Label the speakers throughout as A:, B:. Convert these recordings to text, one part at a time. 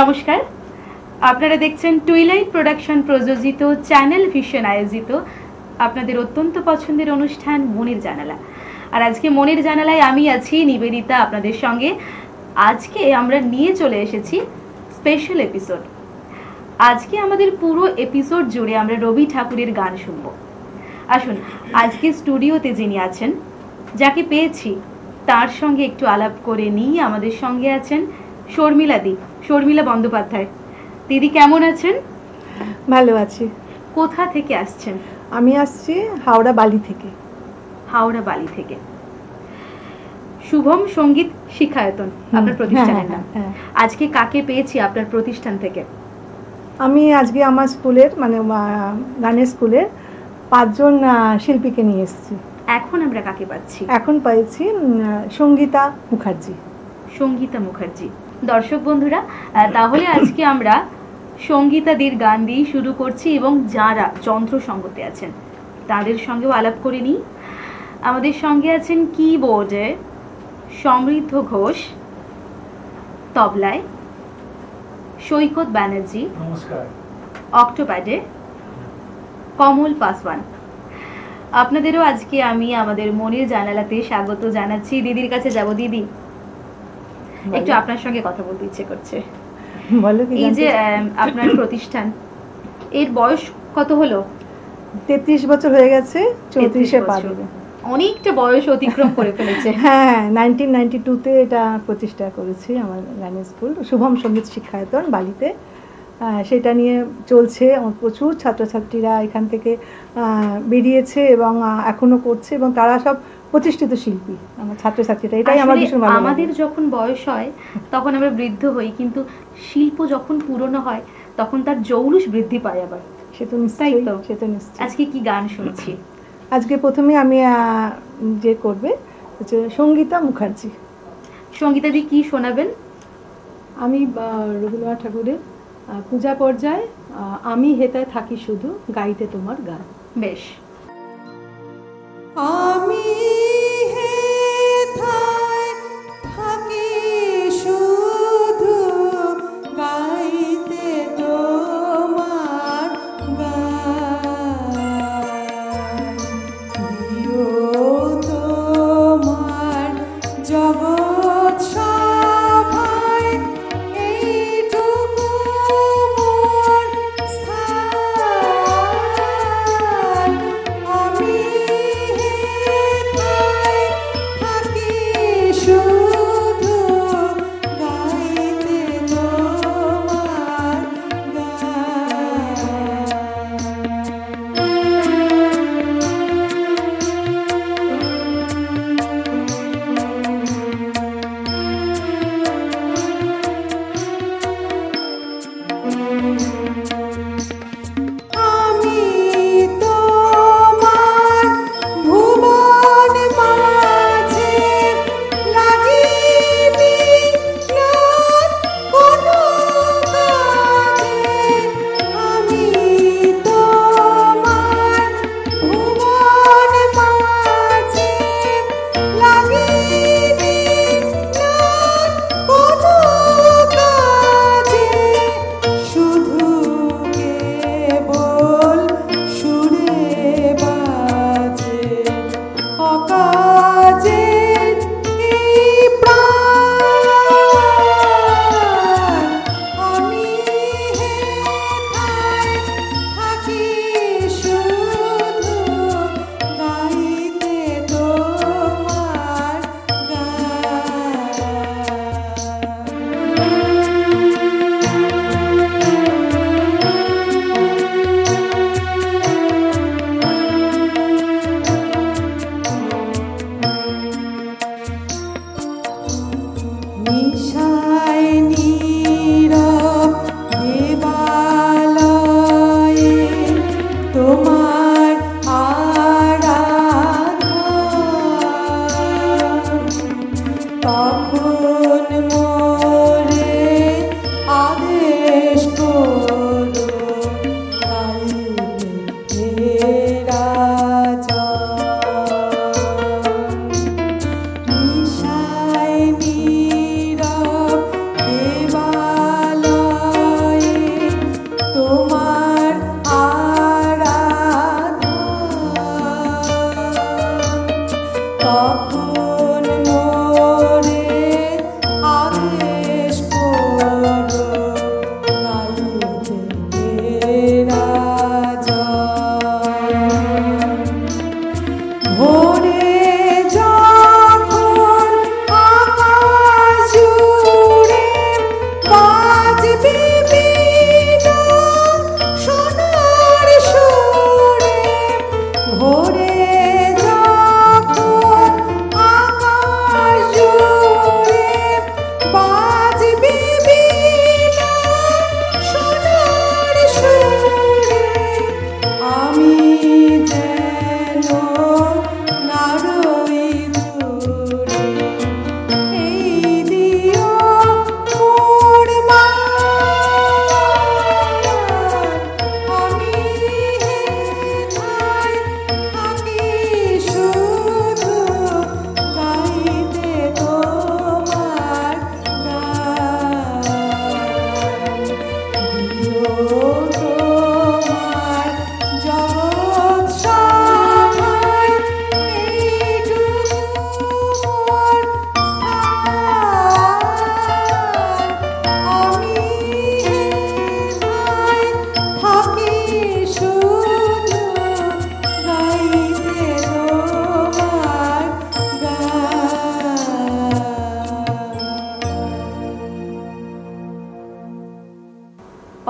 A: নমস্কার, আপনারা দেখছেন টুইলাইট প্রোডাকশন প্রযোজিত চ্যানেল ভিশন আয়োজিত আপনাদের অত্যন্ত পছন্দের অনুষ্ঠান মনের জানালা। আর আজকে মনের জানালায় আমি আছি নিবেদিতা আপনাদের সঙ্গে। আজকে আমরা নিয়ে চলে এসেছি স্পেশাল এপিসোড। আজকে আমাদের পুরো এপিসোড জুড়ে আমরা রবি ঠাকুরের গান শুনব। আসুন আজকে স্টুডিওতে যিনি আছেন, যাকে পেয়েছি, তার সঙ্গে একটু আলাপ করে নিয়ে আমাদের সঙ্গে আছেন শর্মিলা বন্দ্যোপাধ্যায়। দিদি কেমন আছেন?
B: ভালো আছি।
A: কোথা থেকে আসছেন?
B: আমি আসছি হাওড়া বালি থেকে।
A: হাওড়া বালি থেকে। শুভম সঙ্গীত শিক্ষায়তন আপনার প্রতিষ্ঠানের নাম। আজকে কাকে পেয়েছি আপনার প্রতিষ্ঠান থেকে?
B: আমি আজকে আমার স্কুলের মানে গানের স্কুলের 5 জন শিল্পীকে নিয়ে এসেছি।
A: এখন আমরা কাকে পাচ্ছি?
B: এখন পেয়েছি সঙ্গীতা মুখার্জি।
A: সঙ্গীতা মুখার্জি। দর্শক বন্ধুরা, তাহলে আজকে আমরা সঙ্গীতাদির গান দিয়ে শুরু করছি এবং যারা যন্ত্র সঙ্গতে আছেন তাদের সঙ্গেও আলাপ করে নিই। আমাদের সঙ্গে আছেন কিবোর্ডে সমৃদ্ধ ঘোষ, তবলায় সৈকত ব্যানার্জি,
C: নমস্কার,
A: অক্টোপ্যাডে কমল পাসওয়ান। আপনাদেরও আজকে আমি আমাদের মনের জানালাতে স্বাগত জানাচ্ছি। দিদির কাছে যাব। দিদি, একটু আপনার সঙ্গে কথা বলতে ইচ্ছে করছে।
B: বলো।
A: এই যে আপনার প্রতিষ্ঠান, এর বয়স কত হলো?
B: 33 বছর হয়ে গেছে, 34-এ পা দেবে।
A: অনেকটা বয়স অতিক্রম করে ফেলেছে।
B: হ্যাঁ, 1992-তে এটা প্রতিষ্ঠা করেছি আমার গানের স্কুল শুভম সঙ্গীত শিক্ষায়তন বালিতে। সেটা নিয়ে চলছে। প্রচুর ছাত্রছাত্রীরা এখান থেকে বেরিয়েছে এবং এখনো করছে এবং তারা সব প্রতিষ্ঠিত শিল্পী আমার ছাত্রছাত্রীরা। এটাই আমার ভীষণ ভালো লাগে।
A: আমাদের যখন বয়স হয় তখন আমরা বৃদ্ধ হই, কিন্তু শিল্প যখন পুরনো হয় তখন তার জৌলুস বৃদ্ধি পায় আবার।
B: সে তো নিশ্চয়ই।
A: আজকে কি গান শুনছি?
B: আজকে প্রথমে আমি যে করবে হচ্ছে সঙ্গীতা মুখার্জি।
A: সঙ্গীতাদি কি শোনাবেন?
B: আমি রবীন্দ্রনাথ ঠাকুরের পূজা পর্যায়ে আমি হেতায় থাকি শুধু গাইতে তোমার গান।
A: বেশ।
B: আমি হেথায় থাকি শুধু গাইতে তোমার গান, দিও তোমার জগৎ সভায় এইটুকু মোর স্থান,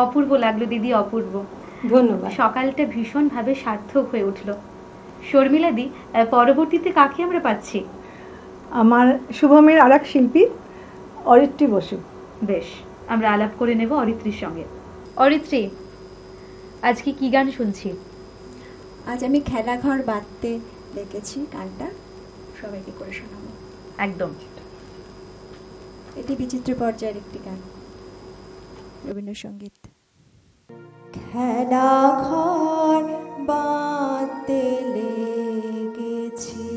A: অপূর্ব লাগলো দিদি, অপূর্ব।
B: ধন্যবাদ।
A: সকালটা ভীষণভাবে সার্থক হয়ে উঠলো। শর্মিলা দি, পরবর্তীতে কাকে আমরা পাচ্ছি?
B: আমার শুভমের আর এক শিল্পী অরিত্রী বসু।
A: বেশ, আমরা আলাপ করে নেব অরিত্রীর সঙ্গে। অরিত্রী, আজকে কি গান শুনছি?
C: আজ আমি খেলাঘর বাঁধতে লিখেছি গানটা, সবাইকে করে শোনাবো।
A: একদম।
C: এটি বিচিত্র পর্যায়ের একটি গান, রবীন্দ্রসঙ্গীত। খেলাঘর বাঁধতে লেগেছি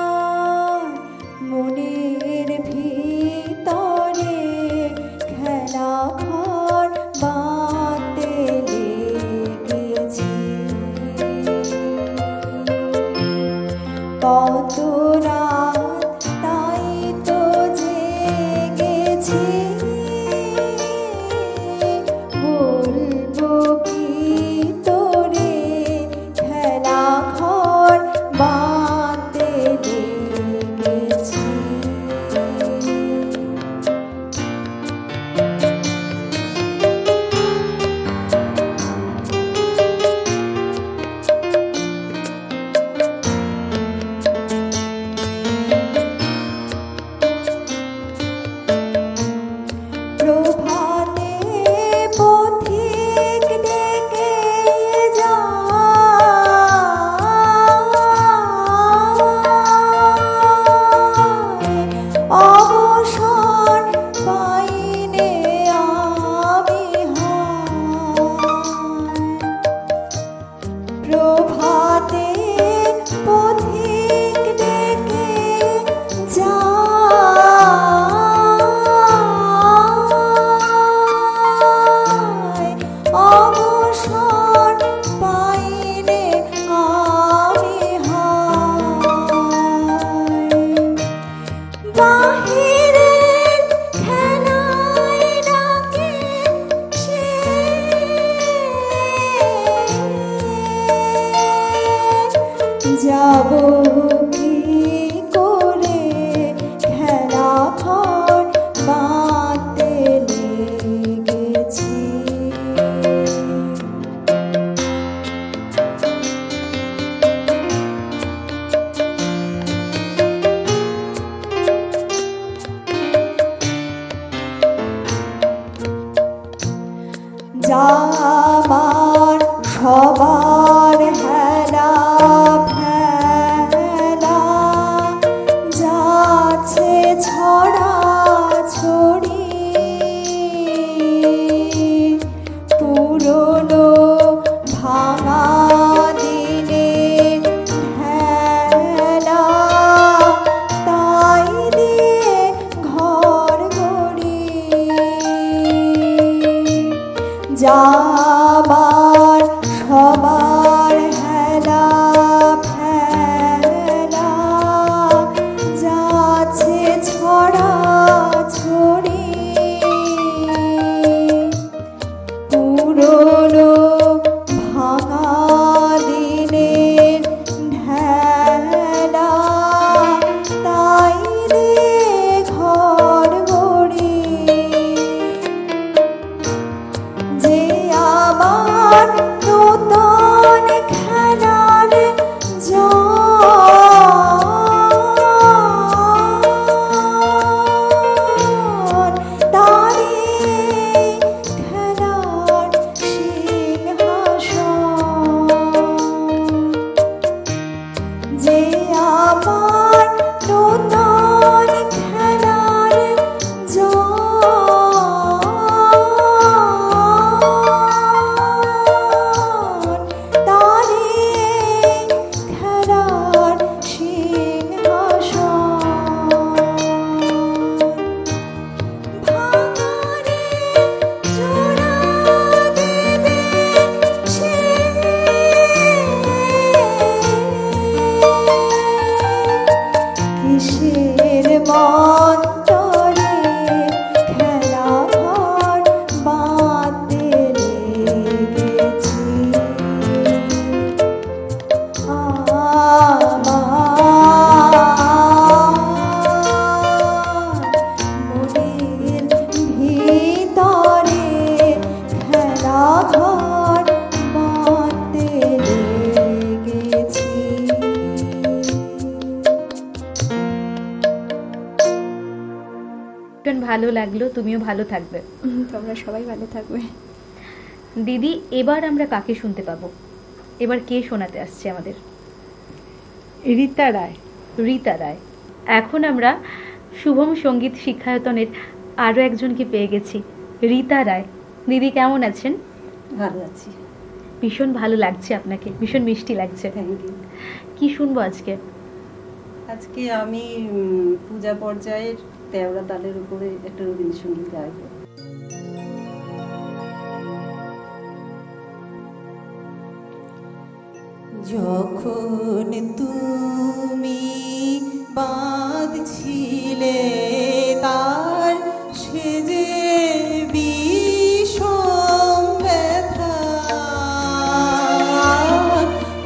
C: আমার মনের ভিতরে, খেলাঘর বাঁধতে লেগেছি। কত রাত তাই তো জেগেছি, বলবো কি তোরে, খেলাঘর বাঁধতে লেগেছি। প্রভাতে পথিক ডেকে যায়, অবসর পাইনে আমি প্রভাতে পথিক ডেকে যায়, অবসর পাইনে আমি বাহিরে খেলায় ডাকে সে, যাব কি করে, খেলাঘর বাঁধতে লেগেছি। যাবার সবার হেলা ফেলা, যাচ্ছে ছড়া ছড়ি, পুরনো ভাঙা দিনে হেলা, তাই দিয়ে ঘর গড়ি। যাবার সবার হেলা ফেলা, যাচ্ছে ছড়া ছড়ি, পুরনো ভাঙা দিনের ঢেলা, তাই দিয়ে ঘর গড়ি। যে
A: ভীষণ ভালো লাগলো, তুমিও ভালো থাকবে।
C: তোমরা সবাই ভালো থাকবে।
A: দিদি, এবার আমরা কাকে শুনতে পাবো? এবার কে শোনাতে আসছে আমাদের?
B: রীতা রায়।
A: রীতা রায়। এখন আমরা শুভম সঙ্গীত শিক্ষায়তনের আরও একজনকে পেয়ে গেছি, রীতা রায়। দিদি কেমন আছেন?
D: ভালো আছি।
A: ভীষণ ভালো লাগছে আপনাকে, ভীষণ মিষ্টি লাগছে।
D: Thank you.
A: কি শুনবো আজকে?
D: আজকে আমি পূজা পর্যায়ের তেওড়া তালের উপরে একটা রবীন্দ্রসঙ্গীত গাইব। যখন তুমি বাঁধছিলে তার সেজে বিষম ব্যথা,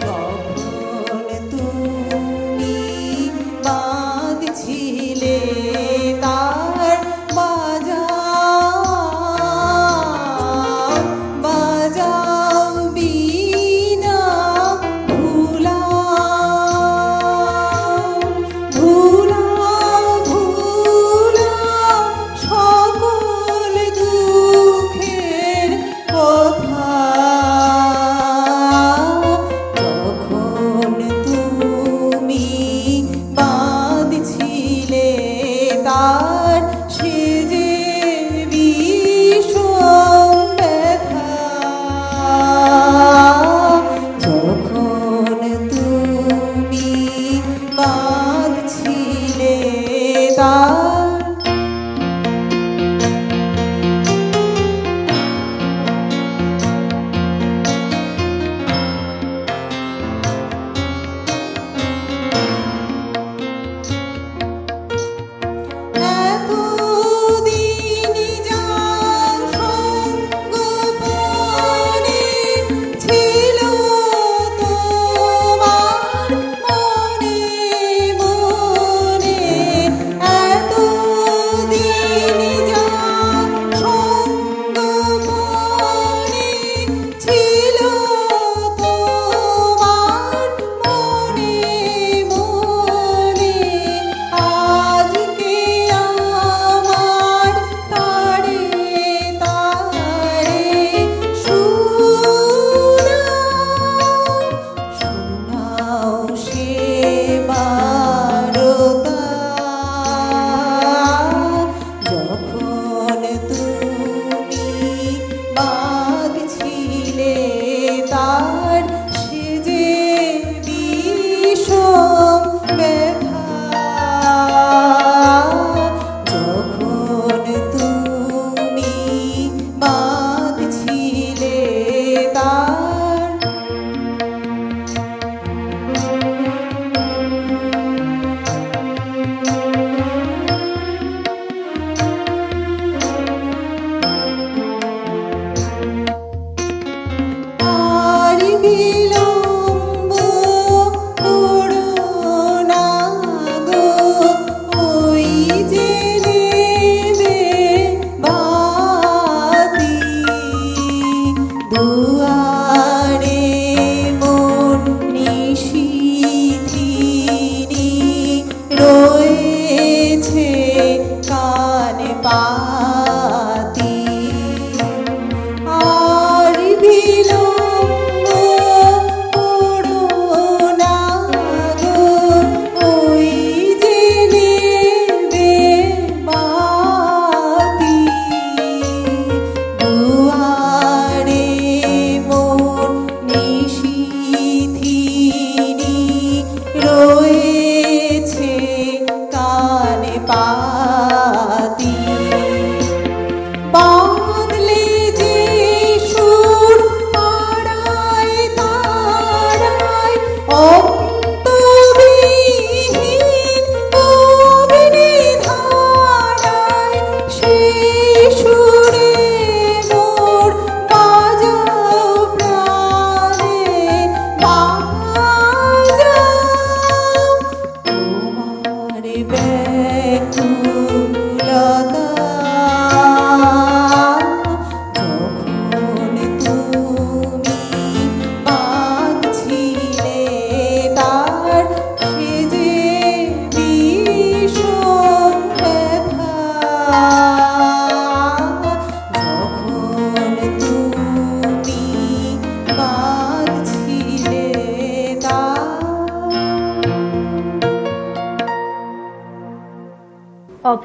D: যখন তুমি বাঁধছিলে তার বাজাও বাজাও বীণা, ভুলাও ভুলাও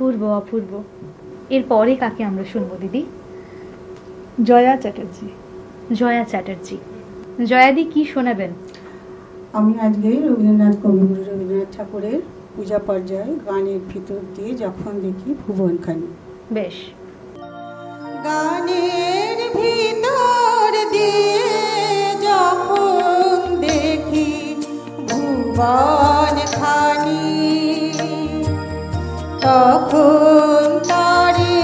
A: অপূর্ব অপূর্ব। এরপরে কাকে আমরা শুনবো দিদি?
B: জয়া চ্যাটার্জি।
A: জয়া চ্যাটার্জি। জয়াদি কি শোনাবেন?
E: আমি আজকে রবীন্দ্রনাথ কবিগুরু রবীন্দ্রনাথ ঠাকুরের পূজা পর্যায়ে গানের ভিতর দিয়ে যখন দেখি ভুবনখানি।
A: বেশ।
E: গানের ভিতর দিয়ে যখন দেখি ভুবনখানি, তখন তারে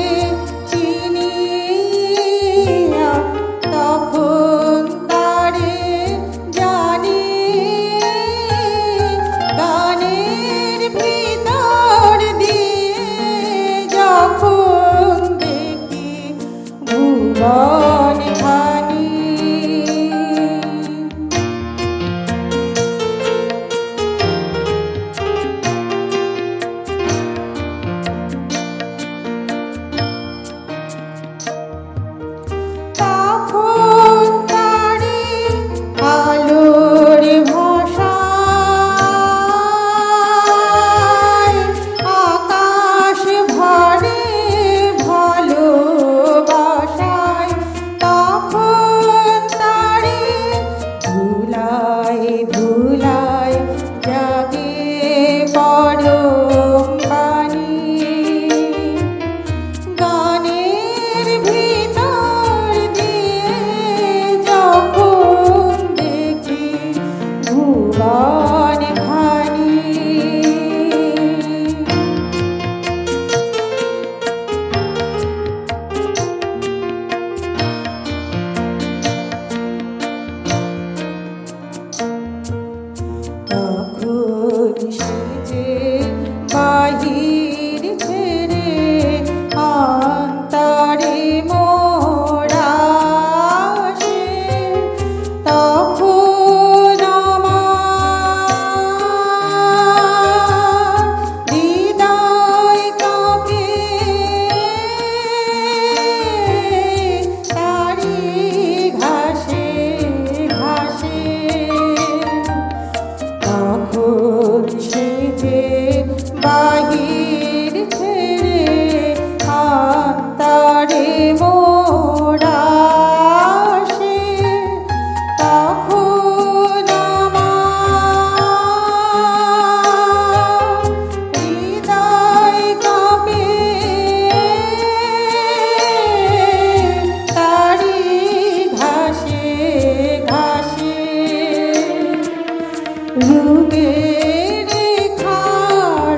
E: চিনি, তখন তারে জানি। গানের ভিতর দিয়ে যখন দেখি ভুবনখানি। তখন তারে আলোর ভাষায় আকাশ ভরে ভালোবাসায়, তখন তারে ধুলায় ধুলায় জাগে পরম পানি। গানের ভিতর দিয়ে যখন দেখি ভুবনখানি। তখন সেজে বাহির ছেড়ে অন্তরে মোরা আসে, তখন আমার হৃদয় কাঁপে তারি ঘাসে ঘাসে। তখন সেজে বাহির ছেড়ে অন্তরে মোরা আসে, তখন আমার হৃদয় কাঁপে তারি ঘাসে ঘাসে। রূপের রেখা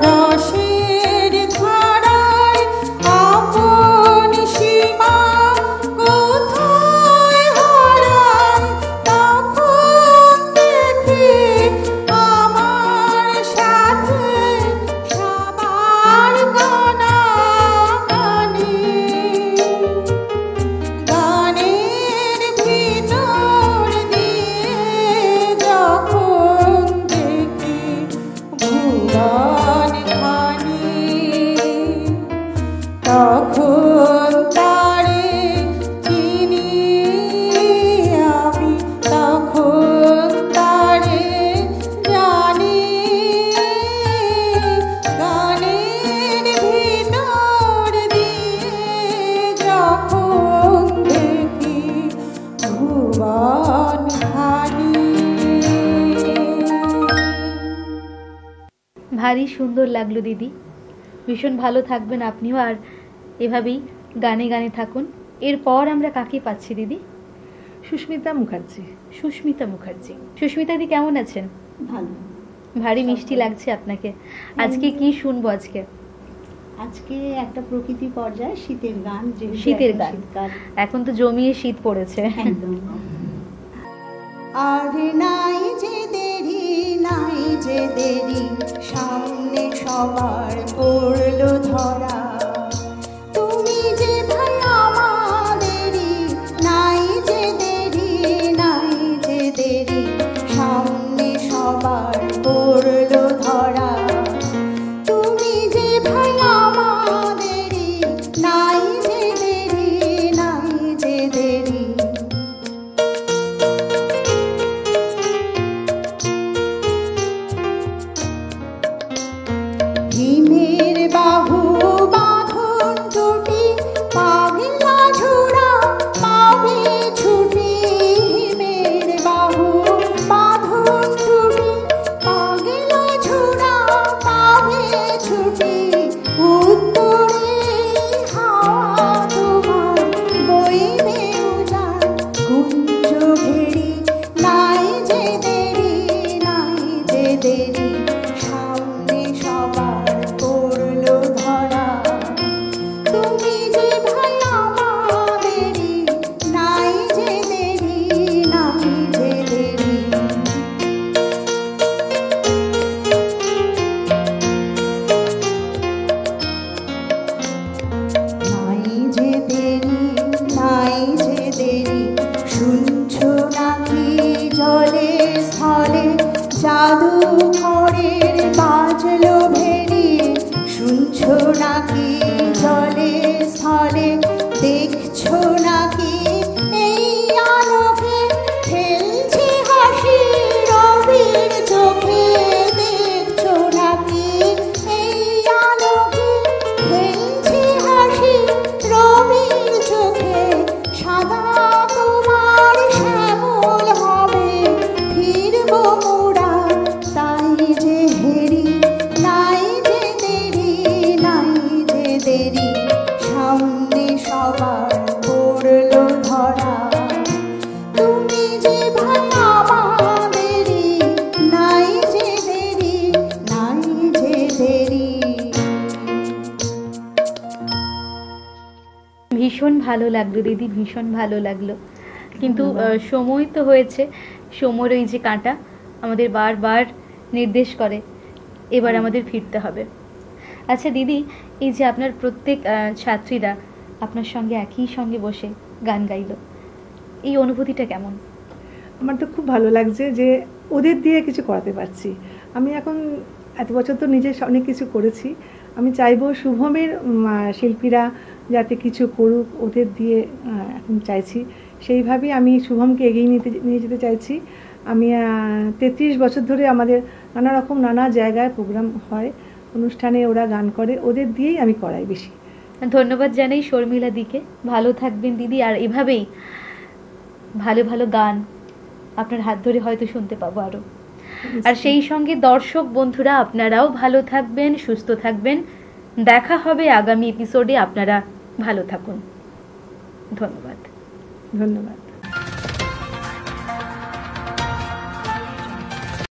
E: রসের ধারায় আপন সীমা কোথায় হারায়, তখন দেখি আমার সাথে সবার কানাকানি। গানের ভিতর দিয়ে যখন দেখি ভুবনখানি, তখন তারে চিনি আমি, তখন তারে জানি। গানের ভিতর দিয়ে যখন দেখি ভুবনখানি।
A: ভারী সুন্দর লাগলো দিদি। ভীষণ ভালো থাকবেন আপনিও, আর এভাবেই গানে গানে থাকুন। এরপর আমরা কাকে পাচ্ছি দিদি?
B: সুস্মিতা মুখার্জি।
A: সুস্মিতা মুখার্জি। সুস্মিতাদি কেমন আছেন?
F: ভালো।
A: ভারী মিষ্টি লাগছে আপনাকে। আজকে কি শুনবো?
F: আজকে একটা প্রকৃতি পর্যায়ে শীতের গান, যেহেতু
A: শীতের
F: এখন
A: গান।
F: শীতকাল।
A: এখন তো জমিয়ে শীত পড়েছে।
F: একদম।
E: আর নাই যে দেরি, নাই যে দেরি, সামনে সবার পড়লো ধরা। তুমি যে ভাই আমাদেরই, নাই যে দেরি, নাই যে দেরি, সামনে সবার পড়লো ধরা। তুমি যে ভাই আমাদেরই, নাই যে দেরি, নাই যে দেরি। ভীমের বাহু
G: সবার পড়লো ধরা। তুমি যে ভাই আমাদেরই, নাই যে দেরি, নাই যে দেরি।
A: ভীষণ ভালো লাগলো দিদি, ভীষণ ভালো লাগলো। কিন্তু সময় তো হয়েছে, সময়ের ওই যে কাঁটা আমাদের বারবার নির্দেশ করে এবার আমাদের ফিরতে হবে। আচ্ছা দিদি, এই যে আপনার প্রত্যেক ছাত্রীরা আপনার সঙ্গে একই সঙ্গে বসে গান গাইলো, এই অনুভূতিটা কেমন?
B: আমার তো খুব ভালো লাগছে যে ওদের দিয়ে কিছু করাতে পারছি। আমি এখন এত বছর তো নিজে অনেক কিছু করেছি, আমি চাইবো শুভমের শিল্পীরা যাতে কিছু করুক, ওদের দিয়ে এখন চাইছি সেইভাবেই আমি শুভমকে এগিয়ে নিয়ে যেতে চাইছি। আমি 33 বছর ধরে আমাদের নানা জায়গায় প্রোগ্রাম হয়, অনুষ্ঠানে ওরা গান করে, ওদের দিয়েই আমি করাই বেশি।
A: ধন্যবাদ জানাই শর্মিলা দিকে। ভালো থাকবেন দিদি, আর এভাবেই ভালো ভালো গান আপনার হাত ধরে হয়তো শুনতে পাবো আরো। আর সেই সঙ্গে দর্শক বন্ধুরা, আপনারাও ভালো থাকবেন, সুস্থ থাকবেন। দেখা হবে আগামী এপিসোডে। আপনারা ভালো থাকুন। ধন্যবাদ।
B: ধন্যবাদ।